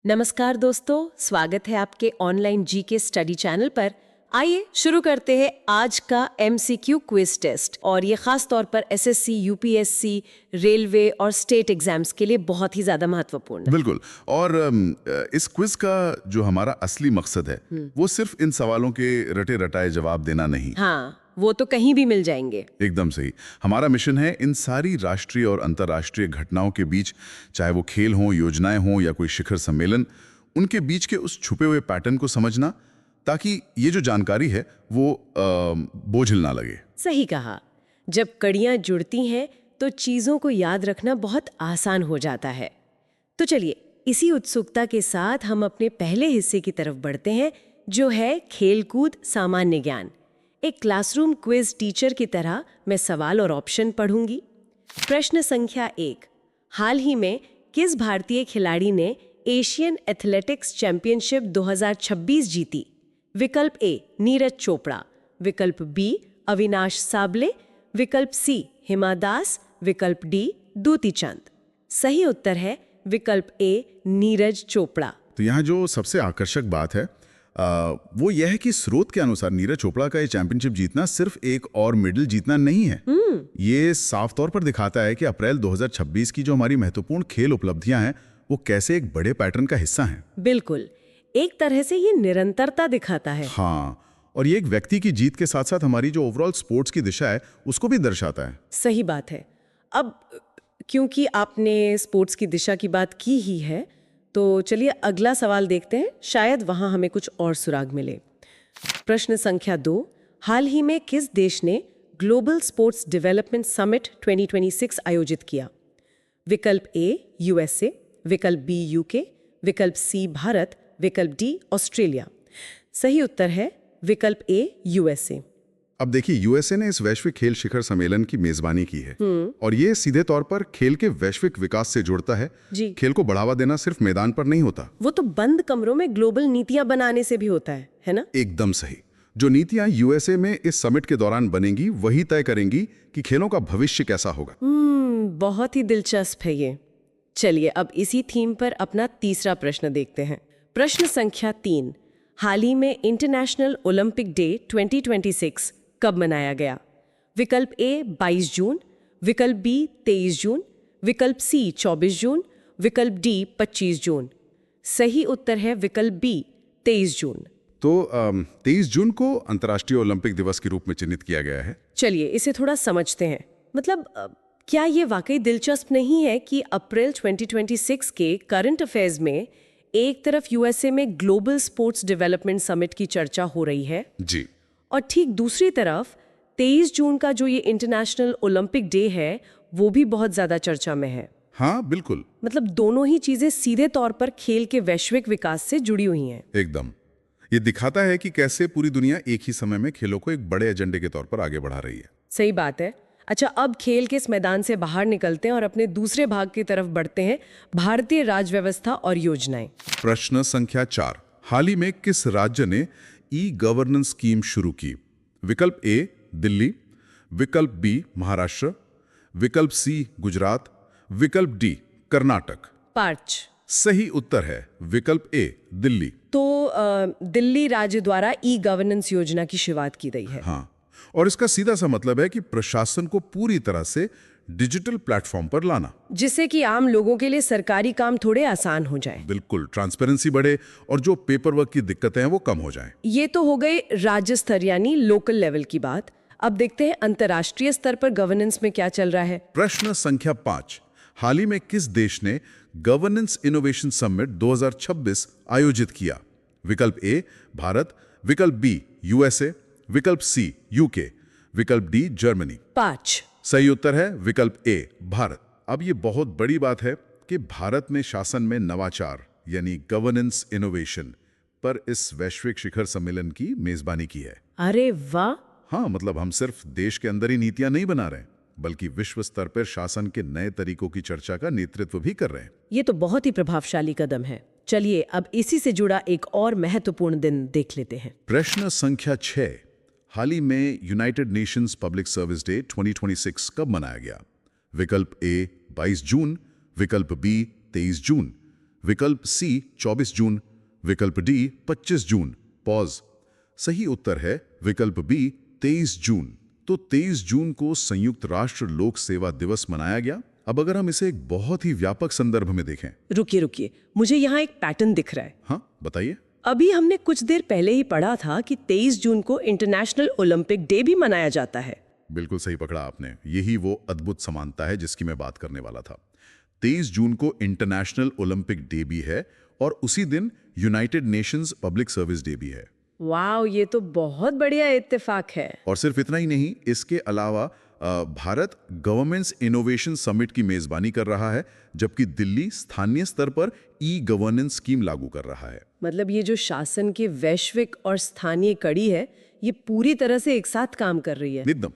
नमस्कार दोस्तों, स्वागत है आपके ऑनलाइन जीके स्टडी चैनल पर। आइए शुरू करते हैं आज का एमसीक्यू क्विज टेस्ट। और ये खास तौर पर एसएससी, यूपीएससी, रेलवे और स्टेट एग्जाम्स के लिए बहुत ही ज्यादा महत्वपूर्ण है। बिल्कुल। और इस क्विज का जो हमारा असली मकसद है वो सिर्फ इन सवालों के रटे रटाए जवाब देना नहीं। हाँ, वो तो कहीं भी मिल जाएंगे। एकदम सही। हमारा मिशन है इन सारी राष्ट्रीय और अंतर्राष्ट्रीय घटनाओं के बीच, चाहे वो खेल हो, योजनाएं हो या कोई शिखर सम्मेलन, उनके बीच के उस छुपे हुए पैटर्न को समझना, ताकि ये जो जानकारी है वो बोझिल ना लगे। सही कहा। जब कड़ियां जुड़ती हैं तो चीजों को याद रखना बहुत आसान हो जाता है। तो चलिए, इसी उत्सुकता के साथ हम अपने पहले हिस्से की तरफ बढ़ते हैं, जो है खेलकूद सामान्य ज्ञान। एक क्लासरूम क्विज टीचर की तरह मैं सवाल और ऑप्शन पढ़ूंगी। प्रश्न संख्या 1। हाल ही में किस भारतीय खिलाड़ी ने एशियन एथलेटिक्स चैंपियनशिप 2026 जीती? विकल्प ए नीरज चोपड़ा, विकल्प बी अविनाश साबले, विकल्प सी हिमा दास, विकल्प डी दूती चंद। सही उत्तर है विकल्प ए नीरज चोपड़ा। तो यहाँ जो सबसे आकर्षक बात है वो यह है कि स्रोत के अनुसार नीरज चोपड़ा का ये चैंपियनशिप जीतना सिर्फ एक और मेडल जीतना नहीं है। ये साफ तौर पर दिखाता है कि अप्रैल 2026 की जो हमारी महत्वपूर्ण खेल उपलब्धियां हैं वो कैसे एक बड़े पैटर्न का हिस्सा हैं। बिल्कुल, एक तरह से ये निरंतरता दिखाता है। हाँ, और ये एक व्यक्ति की जीत के साथ साथ हमारी जो ओवरऑल स्पोर्ट्स की दिशा है उसको भी दर्शाता है। सही बात है। अब क्योंकि आपने स्पोर्ट्स की दिशा की बात की ही है, तो चलिए अगला सवाल देखते हैं, शायद वहां हमें कुछ और सुराग मिले। प्रश्न संख्या 2। हाल ही में किस देश ने ग्लोबल स्पोर्ट्स डेवलपमेंट समिट 2026 आयोजित किया? विकल्प ए यूएसए, विकल्प बी यूके, विकल्प सी भारत, विकल्प डी ऑस्ट्रेलिया। सही उत्तर है विकल्प ए यूएसए। अब देखिए, यूएसए ने इस वैश्विक खेल शिखर सम्मेलन की मेजबानी की है और ये सीधे तौर पर खेल के वैश्विक विकास से जुड़ता है जी। खेल को बढ़ावा देना सिर्फ मैदान पर नहीं होता, वो तो बंद कमरों में ग्लोबल नीतियां बनाने से भी होता है ना? एकदम सही। जो नीतियां यूएसए में इस समिट के दौरान बनेंगी वही तय करेंगी कि खेलों का भविष्य कैसा होगा। बहुत ही दिलचस्प है ये। चलिए अब इसी थीम पर अपना तीसरा प्रश्न देखते हैं। प्रश्न संख्या 3। हाल ही में इंटरनेशनल ओलंपिक डे 2026 कब मनाया गया? विकल्प ए 22 जून, विकल्प बी 23 जून, विकल्प सी 24 जून, विकल्प डी 25 जून। सही उत्तर है विकल्प बी 23 जून। तो 23 जून को अंतर्राष्ट्रीय ओलंपिक दिवस के रूप में चिन्हित किया गया है। चलिए इसे थोड़ा समझते हैं। मतलब क्या ये वाकई दिलचस्प नहीं है कि अप्रैल 2026 के करंट अफेयर्स में एक तरफ यूएसए में ग्लोबल स्पोर्ट्स डेवलपमेंट समिट की चर्चा हो रही है जी, और ठीक दूसरी तरफ 23 जून का जो ये इंटरनेशनल ओलंपिक डे है वो भी बहुत ज्यादा चर्चा में है। हाँ बिल्कुल, मतलब दोनों ही चीजें सीधे तौर पर खेल के वैश्विक विकास से जुड़ी हुई हैं। एकदम। ये दिखाता है कि कैसे पूरी दुनिया एक ही समय में खेलों को एक बड़े एजेंडे के तौर पर आगे बढ़ा रही है। सही बात है। अच्छा, अब खेल के इस मैदान से बाहर निकलते हैं और अपने दूसरे भाग की तरफ बढ़ते हैं, भारतीय राज्य व्यवस्था और योजनाएं। प्रश्न संख्या 4। हाल ही में किस राज्य ने ई गवर्नेंस स्कीम शुरू की? विकल्प ए दिल्ली, विकल्प बी महाराष्ट्र, विकल्प सी गुजरात, विकल्प डी कर्नाटक। पार्च। सही उत्तर है विकल्प ए दिल्ली। तो दिल्ली राज्य द्वारा ई गवर्नेंस योजना की शुरुआत की गई है। हाँ, और इसका सीधा सा मतलब है कि प्रशासन को पूरी तरह से डिजिटल प्लेटफॉर्म पर लाना, जिससे कि आम लोगों के लिए सरकारी काम थोड़े आसान हो जाए। बिल्कुल, ट्रांसपेरेंसी बढ़े और जो पेपर वर्क की दिक्कतें हैं वो कम हो जाएं। ये तो हो गई राज्य स्तर यानी लोकल लेवल की बात। अब देखते हैं अंतर्राष्ट्रीय स्तर पर गवर्नेंस में क्या चल रहा है। प्रश्न संख्या 5। हाल ही में किस देश ने गवर्नेंस इनोवेशन समिट 2026 आयोजित किया? विकल्प ए भारत, विकल्प बी यूएसए, विकल्प सी यूके, विकल्प डी जर्मनी। 5। सही उत्तर है विकल्प ए भारत। अब ये बहुत बड़ी बात है कि भारत ने शासन में नवाचार यानी गवर्नेंस इनोवेशन पर इस वैश्विक शिखर सम्मेलन की मेजबानी की है। अरे वाह! हाँ, मतलब हम सिर्फ देश के अंदर ही नीतियां नहीं बना रहे, बल्कि विश्व स्तर पर शासन के नए तरीकों की चर्चा का नेतृत्व भी कर रहे हैं। ये तो बहुत ही प्रभावशाली कदम है। चलिए अब इसी से जुड़ा एक और महत्वपूर्ण दिन देख लेते हैं। प्रश्न संख्या 6। हाल ही में United Nations public service day 2026 कब मनाया गया? विकल्प ए 22 जून, विकल्प बी 23 जून, विकल्प सी 24 जून, विकल्प डी 25 जून। पॉज। सही उत्तर है विकल्प बी 23 जून। तो 23 जून को संयुक्त राष्ट्र लोक सेवा दिवस मनाया गया। अब अगर हम इसे एक बहुत ही व्यापक संदर्भ में देखें। रुकिए, मुझे यहाँ एक पैटर्न दिख रहा है। हाँ, बताइए। अभी हमने कुछ देर पहले ही पढ़ा था कि 23 जून को इंटरनेशनल ओलंपिक डे भी मनाया जाता है। बिल्कुल सही पकड़ा आपने। यही वो अद्भुत समानता है जिसकी मैं बात करने वाला था। 23 जून को इंटरनेशनल ओलंपिक डे भी है और उसी दिन United Nations public service day भी है। वाह, ये तो बहुत बढ़िया इत्तेफाक है। और सिर्फ इतना ही नहीं, इसके अलावा भारत गवर्नेंस इनोवेशन समिट की मेजबानी कर रहा है, जबकि दिल्ली स्थानीय स्तर पर ई गवर्नेंस स्कीम लागू कर रहा है। मतलब ये जो शासन की वैश्विक और स्थानीय कड़ी है, ये पूरी तरह से एक साथ काम कर रही है। एकदम।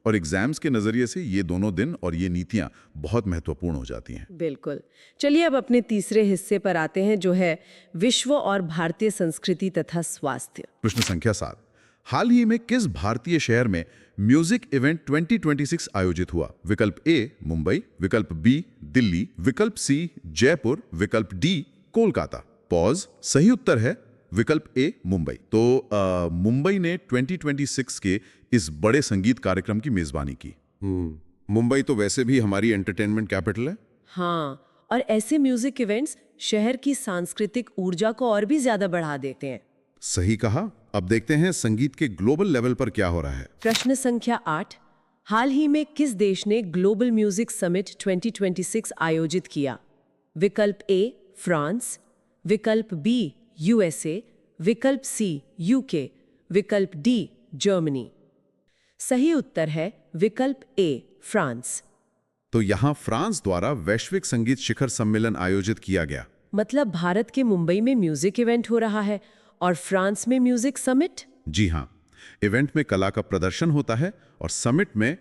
और एग्जाम्स के नजरिए से ये दोनों दिन और ये नीतियां बहुत महत्वपूर्ण हो जाती हैं। बिल्कुल। चलिए अब अपने तीसरे हिस्से पर आते हैं, जो है विश्व और भारतीय संस्कृति तथा स्वास्थ्य। प्रश्न संख्या 7। हाल ही में किस भारतीय शहर में म्यूजिक इवेंट 2026 आयोजित हुआ? विकल्प ए मुंबई, विकल्प बी दिल्ली, विकल्प सी जयपुर, विकल्प डी कोलकाता। पॉज। सही उत्तर है विकल्प ए मुंबई। तो मुंबई ने 2026 के इस बड़े संगीत कार्यक्रम की मेजबानी की। मुंबई तो वैसे भी हमारी एंटरटेनमेंट कैपिटल है। हाँ, और ऐसे म्यूजिक इवेंट्स शहर की सांस्कृतिक ऊर्जा को और भी ज्यादा बढ़ा देते हैं। सही कहा। अब देखते हैं संगीत के ग्लोबल लेवल पर क्या हो रहा है। प्रश्न संख्या 8। हाल ही में किस देश ने ग्लोबल म्यूजिक समिट 2026 आयोजित किया? विकल्प ए फ्रांस, विकल्प बी यूएसए, विकल्प सी यूके, विकल्प डी जर्मनी। सही उत्तर है विकल्प ए फ्रांस। तो यहाँ फ्रांस द्वारा वैश्विक संगीत शिखर सम्मेलन आयोजित किया गया। मतलब भारत के मुंबई में म्यूजिक इवेंट हो रहा है और फ्रांस में म्यूजिक समिट। जी हाँ, इवेंट में कला का प्रदर्शन होता है और समिट में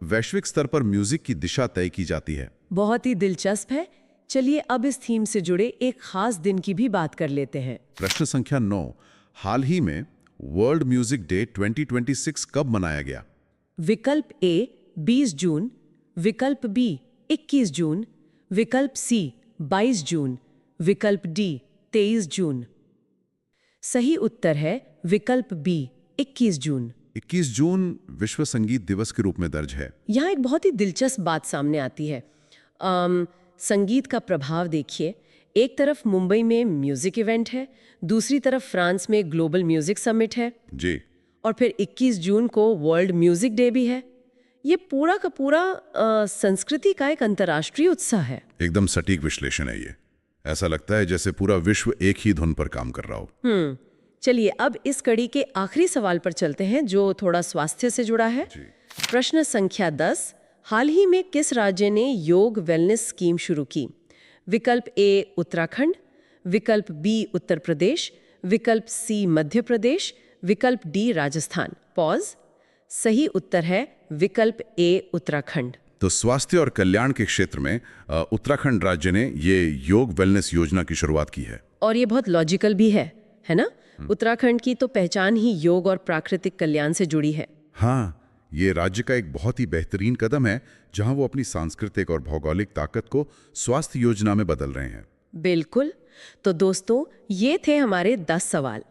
वैश्विक स्तर पर म्यूजिक की दिशा तय की जाती है। बहुत ही दिलचस्प है। चलिए अब इस थीम से जुड़े एक खास दिन की भी बात कर लेते हैं। प्रश्न संख्या 9। हाल ही में वर्ल्ड म्यूजिक डे 2026 कब मनाया गया? विकल्प ए 20 जून, विकल्प बी 21 जून, विकल्प सी 22 जून, विकल्प डी 23 जून। सही उत्तर है विकल्प बी 21 जून। 21 जून विश्व संगीत दिवस के रूप में दर्ज है। यहाँ एक बहुत ही दिलचस्प बात सामने आती है। संगीत का प्रभाव देखिए। एक तरफ मुंबई में म्यूजिक इवेंट है, दूसरी तरफ फ्रांस में ग्लोबल म्यूजिक समिट है जी, और फिर 21 जून को वर्ल्ड म्यूजिक डे भी है। ये पूरा का पूरा संस्कृति का एक अंतर्राष्ट्रीय उत्साह है। एकदम सटीक विश्लेषण है ये। ऐसा लगता है जैसे पूरा विश्व एक ही धुन पर काम कर रहा हो। चलिए अब इस कड़ी के आखिरी सवाल पर चलते हैं, जो थोड़ा स्वास्थ्य से जुड़ा है। प्रश्न संख्या 10। हाल ही में किस राज्य ने योग वेलनेस स्कीम शुरू की? विकल्प ए उत्तराखंड, विकल्प बी उत्तर प्रदेश, विकल्प सी मध्य प्रदेश, विकल्प डी राजस्थान। पॉज। सही उत्तर है विकल्प ए उत्तराखंड। तो स्वास्थ्य और कल्याण के क्षेत्र में उत्तराखंड राज्य ने ये योग वेलनेस योजना की शुरुआत की है। और ये बहुत लॉजिकल भी है ना? उत्तराखंड की तो पहचान ही योग और प्राकृतिक कल्याण से जुड़ी है। हाँ, ये राज्य का एक बहुत ही बेहतरीन कदम है जहां वो अपनी सांस्कृतिक और भौगोलिक ताकत को स्वास्थ्य योजना में बदल रहे हैं। बिल्कुल। तो दोस्तों, ये थे हमारे 10 सवाल।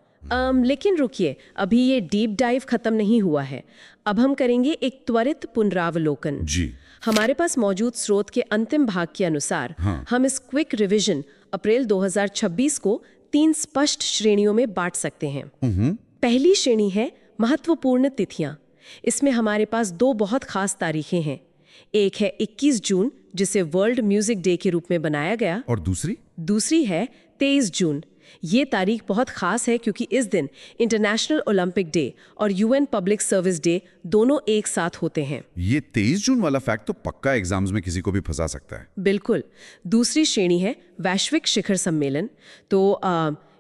लेकिन रुकिए, अभी ये डीप डाइव खत्म नहीं हुआ है। अब हम करेंगे एक त्वरित पुनरावलोकन। जी। हमारे पास मौजूद स्रोत के अंतिम भाग के अनुसार हम इस क्विक रिवीजन अप्रैल 2026 को 3 स्पष्ट श्रेणियों में बांट सकते हैं। पहली श्रेणी है महत्वपूर्ण तिथियां। इसमें हमारे पास 2 बहुत खास तारीखें हैं। एक है 21 जून, जिसे वर्ल्ड म्यूजिक डे के रूप में बनाया गया, और दूसरी है 23 जून। ये तारीख बहुत खास है क्योंकि इस दिन इंटरनेशनल ओलंपिक डे और यूएन पब्लिक सर्विस डे दोनों एक साथ होते हैं। ये 23 जून वाला फैक्ट तो पक्का एग्जाम्स में किसी को भी फंसा सकता है। बिल्कुल। दूसरी श्रेणी है वैश्विक शिखर सम्मेलन। तो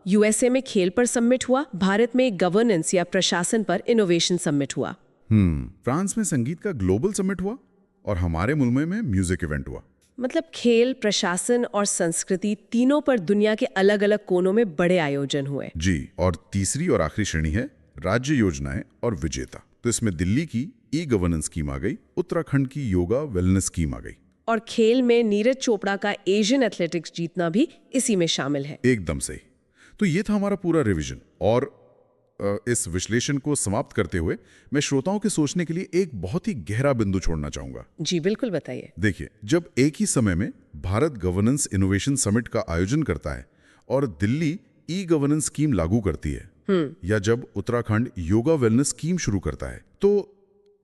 यूएसए में खेल पर समिट हुआ, भारत में गवर्नेंस या प्रशासन पर इनोवेशन समिट हुआ। फ्रांस में संगीत का ग्लोबल समिट हुआ और हमारे मुल्क में म्यूजिक इवेंट हुआ। मतलब खेल, प्रशासन और संस्कृति तीनों पर दुनिया के अलग अलग कोनों में बड़े आयोजन हुए। जी। और तीसरी और आखिरी श्रेणी है राज्य योजनाएं और विजेता। तो इसमें दिल्ली की ई गवर्नेंस स्कीम आ गई, उत्तराखंड की योगा वेलनेस स्कीम आ गई। और खेल में नीरज चोपड़ा का एशियन एथलेटिक्स जीतना भी इसी में शामिल है। एकदम सही। तो ये था हमारा पूरा रिवीजन, और इस विश्लेषण को समाप्त करते हुए मैं श्रोताओं के सोचने के लिए एक बहुत ही गहरा बिंदु छोड़ना चाहूंगा। जी बिल्कुल, बताइए। देखिए, जब एक ही समय में भारत गवर्नेंस इनोवेशन समिट का आयोजन करता है और दिल्ली ई गवर्नेंस स्कीम लागू करती है, या जब उत्तराखंड योगा वेलनेस स्कीम शुरू करता है, तो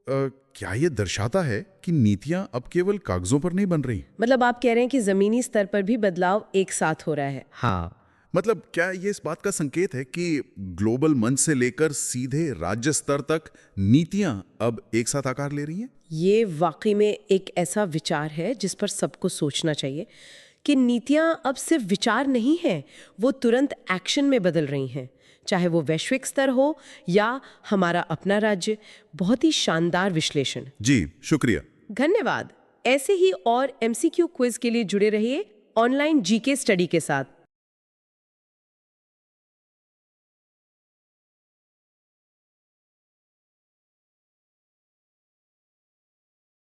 क्या ये दर्शाता है कि नीतियां अब केवल कागजों पर नहीं बन रही? मतलब आप कह रहे हैं कि जमीनी स्तर पर भी बदलाव एक साथ हो रहा है। हाँ, मतलब क्या ये इस बात का संकेत है कि ग्लोबल मंच से लेकर सीधे राज्य स्तर तक नीतियां अब एक साथ आकार ले रही हैं? ये वाकई में एक ऐसा विचार है जिस पर सबको सोचना चाहिए कि नीतियां अब सिर्फ विचार नहीं हैं, वो तुरंत एक्शन में बदल रही हैं, चाहे वो वैश्विक स्तर हो या हमारा अपना राज्य। बहुत ही शानदार विश्लेषण। जी, शुक्रिया। धन्यवाद। ऐसे ही और MCQ क्विज के लिए जुड़े रहिए ऑनलाइन GK स्टडी के साथ।